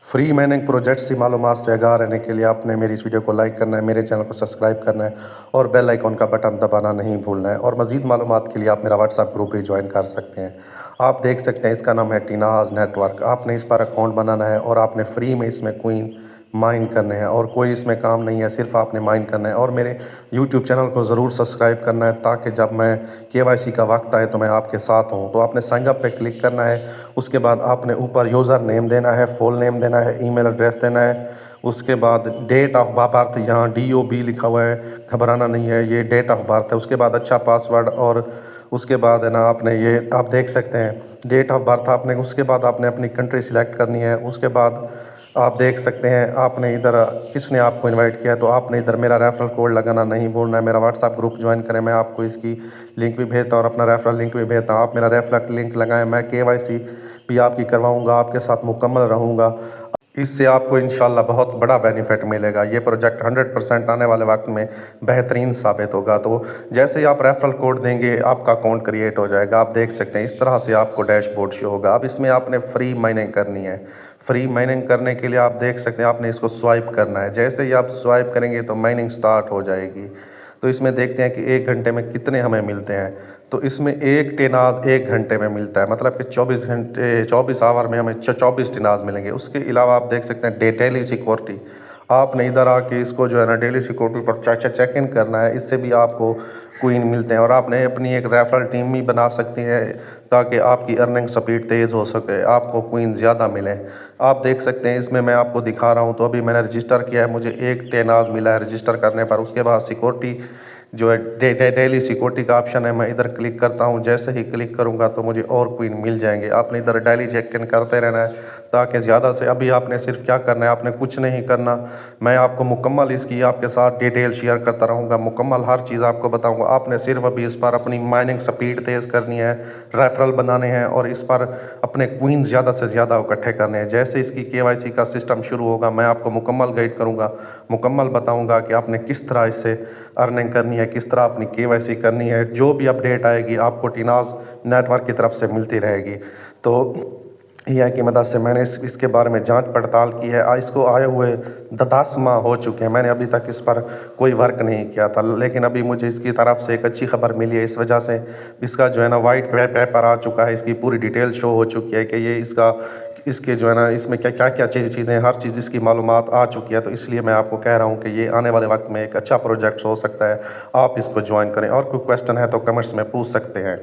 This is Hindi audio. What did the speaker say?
फ्री माइनिंग प्रोजेक्ट्स की मालूमात से आगाह रहने के लिए आपने मेरी इस वीडियो को लाइक करना है, मेरे चैनल को सब्सक्राइब करना है और बेल आइकॉन का बटन दबाना नहीं भूलना है। और मज़ीद मालूमात के लिए आप मेरा व्हाट्सएप ग्रुप भी ज्वाइन कर सकते हैं। आप देख सकते हैं इसका नाम है टीनाज नेटवर्क। आपने इस पर अकाउंट बनाना है और आपने फ्री में इसमें क्वीन माइन करने हैं और कोई इसमें काम नहीं है, सिर्फ आपने माइन करना है। और मेरे यूट्यूब चैनल को ज़रूर सब्सक्राइब करना है ताकि जब मैं केवाईसी का वक्त आए तो मैं आपके साथ हूँ। तो आपने साइन अप पे क्लिक करना है, उसके बाद आपने ऊपर यूज़र नेम देना है, फुल नेम देना है, ईमेल एड्रेस देना है, उसके बाद डेट ऑफ बर्थ, यहाँ DOB लिखा हुआ है, घबराना नहीं है, ये डेट ऑफ बर्थ है। उसके बाद अच्छा पासवर्ड और उसके बाद है ना आपने ये आप देख सकते हैं डेट ऑफ बर्थ आपने, उसके बाद आपने अपनी कंट्री सिलेक्ट करनी है। उसके बाद आप देख सकते हैं आपने इधर किसने आपको इनवाइट किया है, तो आपने इधर मेरा रेफरल कोड लगाना नहीं भूलना है। मेरा व्हाट्सएप ग्रुप ज्वाइन करें, मैं आपको इसकी लिंक भी भेजता हूँ और अपना रेफरल लिंक भी भेजता हूँ। आप मेरा रेफरल लिंक लगाएं, मैं KYC भी आपकी करवाऊँगा, आपके साथ मुकम्मल रहूँगा। इससे आपको इंशाल्लाह बहुत बड़ा बेनिफिट मिलेगा। ये प्रोजेक्ट 100% आने वाले वक्त में बेहतरीन साबित होगा। तो जैसे ही आप रेफरल कोड देंगे आपका अकाउंट क्रिएट हो जाएगा। आप देख सकते हैं इस तरह से आपको डैशबोर्ड शो होगा। अब इसमें आपने फ्री माइनिंग करनी है। फ्री माइनिंग करने के लिए आप देख सकते हैं आपने इसको स्वाइप करना है। जैसे ही आप स्वाइप करेंगे तो माइनिंग स्टार्ट हो जाएगी। तो इसमें देखते हैं कि 1 घंटे में कितने हमें मिलते हैं। तो इसमें 1 टिनाज 1 घंटे में मिलता है, मतलब कि 24 आवर में हमें 24 टिनाज मिलेंगे। उसके अलावा आप देख सकते हैं डेली सिक्योरिटी, आपने इधर आके इसको जो है ना डेली सिक्योरिटी पर चेक इन करना है। इससे भी आपको क्वीन मिलते हैं और आपने अपनी एक रेफरल टीम भी बना सकती हैं ताकि आपकी अर्निंग स्पीड तेज़ हो सके, आपको क्वीन ज़्यादा मिले। आप देख सकते हैं इसमें मैं आपको दिखा रहा हूँ। तो अभी मैंने रजिस्टर किया है, मुझे 1 टेनाज मिला है रजिस्टर करने पर। उसके बाद सिक्योरिटी जो है डेली सिक्योरिटी का ऑप्शन है, मैं इधर क्लिक करता हूँ। जैसे ही क्लिक करूँगा तो मुझे और क्वीन मिल जाएंगे। आपने इधर डेली चेक इन करते रहना है ताकि ज़्यादा से अभी आपने सिर्फ क्या करना है, आपने कुछ नहीं करना। मैं आपको मुकम्मल इसकी आपके साथ डिटेल शेयर करता रहूँगा, मुकम्मल हर चीज़ आपको बताऊँगा। आपने सिर्फ अभी इस पर अपनी माइनिंग स्पीड तेज़ करनी है, रेफरल बनाने हैं और इस पर अपने क्वीन ज़्यादा से ज़्यादा इकट्ठे करने हैं। जैसे इसकी KYC का सिस्टम शुरू होगा मैं आपको मुकम्मल गाइड करूँगा, मुकम्मल बताऊँगा कि आपने किस तरह इससे अर्निंग करनी है, किस तरह अपनी KYC करनी है। जो भी अपडेट आएगी आपको टीनाज नेटवर्क की तरफ से मिलती रहेगी। तो AI की मदद से मैंने इसके बारे में जांच पड़ताल की है। इसको आए हुए 10 माह हो चुके हैं, मैंने अभी तक इस पर कोई वर्क नहीं किया था, लेकिन अभी मुझे इसकी तरफ से एक अच्छी खबर मिली है। इस वजह से इसका जो है ना वाइट पेपर आ चुका है, इसकी पूरी डिटेल शो हो चुकी है कि ये इसके जो है ना इसमें क्या क्या चीज़ें हर चीज़ इसकी मालूमात आ चुकी है। तो इसलिए मैं आपको कह रहा हूँ कि ये आने वाले वक्त में एक अच्छा प्रोजेक्ट हो सकता है, आप इसको ज्वाइन करें। और कोई क्वेश्चन है तो कमेंट्स में पूछ सकते हैं।